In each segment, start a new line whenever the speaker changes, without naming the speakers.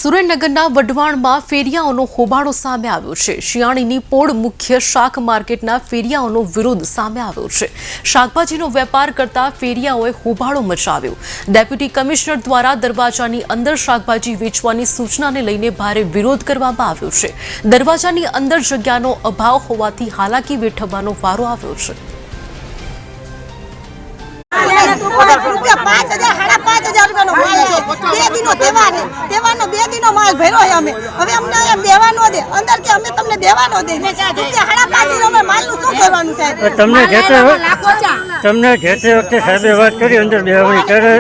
સુરેન્દ્રનગરના વઢવાણમાં ફેરિયાઓનો હોબાળો સામે આવ્યો છે। શિયાળીની પોળ મુખ્ય શાક માર્કેટના ફેરિયાઓનો વિરોધ સામે આવ્યો છે। શાકભાજીનો વેપાર કરતા ફેરિયાઓએ હોબાળો મચાવ્યો। ડેપ્યુટી કમિશનર દ્વારા દરવાજાની અંદર શાકભાજી વેચવાની સૂચનાને લઈને ભારે વિરોધ કરવામાં આવ્યો છે। દરવાજાની અંદર જગ્યાનો અભાવ હોવાથી હાલાકી વેઠવવાનો વારો આવ્યો છે।
તમને घेते वक्त साहेबे बात करी अंदर बेहवानी करे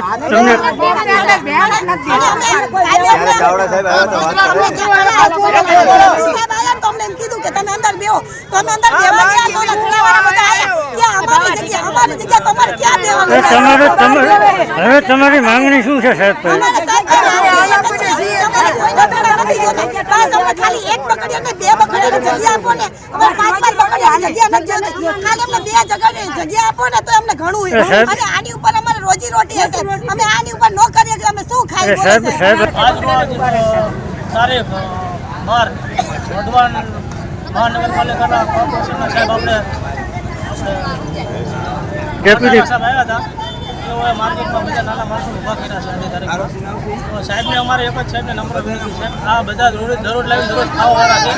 તમારી માંગણી શું છે સાહેબ?
मार्केट में बजा नाना माणसों उभा कर्या छे आनी तारीखमां तो साहेब ने अमारे एक ज साहेब ने नम्र विनंती छे आ बधा दररोज लावी दररोज खावावाळा छे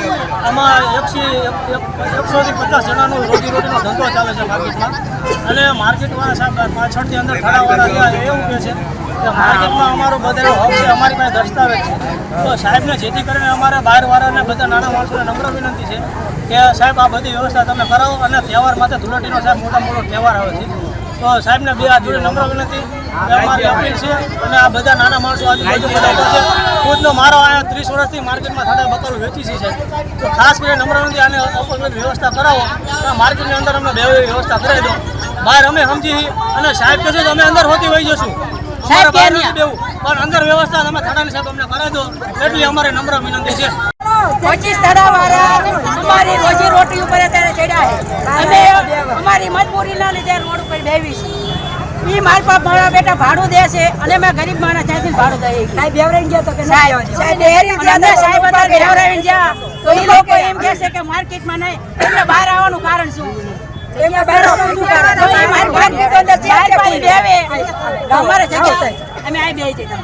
आमां 150 जणानो रोजीरोटीनो धंधो चाले छे मार्केटमां अने मार्केटवाळा साहेब पाछळथी अंदर खड़ावाळा रह्या एवुं कहे छे કે માર્કેટમાં અમારો બધાનો હક છે, અમારી પાસે દસ્તાવેજ છે। તો સાહેબને જેથી કરીને અમારા બહારવાળાને બધા નાના માણસોને નમ્ર વિનંતી છે કે સાહેબ આ બધી વ્યવસ્થા તમે કરાવો અને તહેવાર માટે ધૂળેટીનો સાહેબ મોટો તહેવાર આવે છે તો સાહેબને બે હાથ જોડે નમ્ર વિનંતી કે અમારી અપીલ છે અને આ બધા નાના માણસો આજુબાજુ બધા છે ખુદનો મારો આ 30 વર્ષથી માર્કેટમાં થાળે બકાલો વેચી છે સાહેબ તો ખાસ કરીને નમ્ર વિનંતી આને અપલગ વ્યવસ્થા કરાવો તો માર્કેટની અંદર અમને બે વ્યવસ્થા કરાવી દો બહાર અમે સમજી અને સાહેબ કહે છે કે અમે અંદર હોતી વહી જશું साहब के नहीं देव पर अंदर व्यवस्था हमें थाना साहब हमने करा दो એટલે અમારે નમ્ર વિનંતી છે
25 તળાવાળા અમારી રોજી રોટી ઉપર અત્યારે ચડ્યા છે અમે અમારી મજબૂરીના લીધે રોડ ઉપર બેવી છે ઈ માર બાપ મારા બેટા ભાડું દે છે અને મેં ગરીબ માણસ ત્યાંથી ભાડું દઈએ સાહેબ બેવરાઈને ગયા તો કે સાહેબ ડેરી જ્યાં સાહેબ અત્યારે બેવરાઈને ગયા તો ઈ લોકો એમ કહે છે કે માર્કેટમાં નહીં એટલે બહાર આવવાનું કારણ શું એમાં બહાર આવવાનું કારણ તો ઈ મારી માર્કેટ અંદર ચાર પાઈ બેવે અમારે જગ્યા અમે આ બેહી જઈએ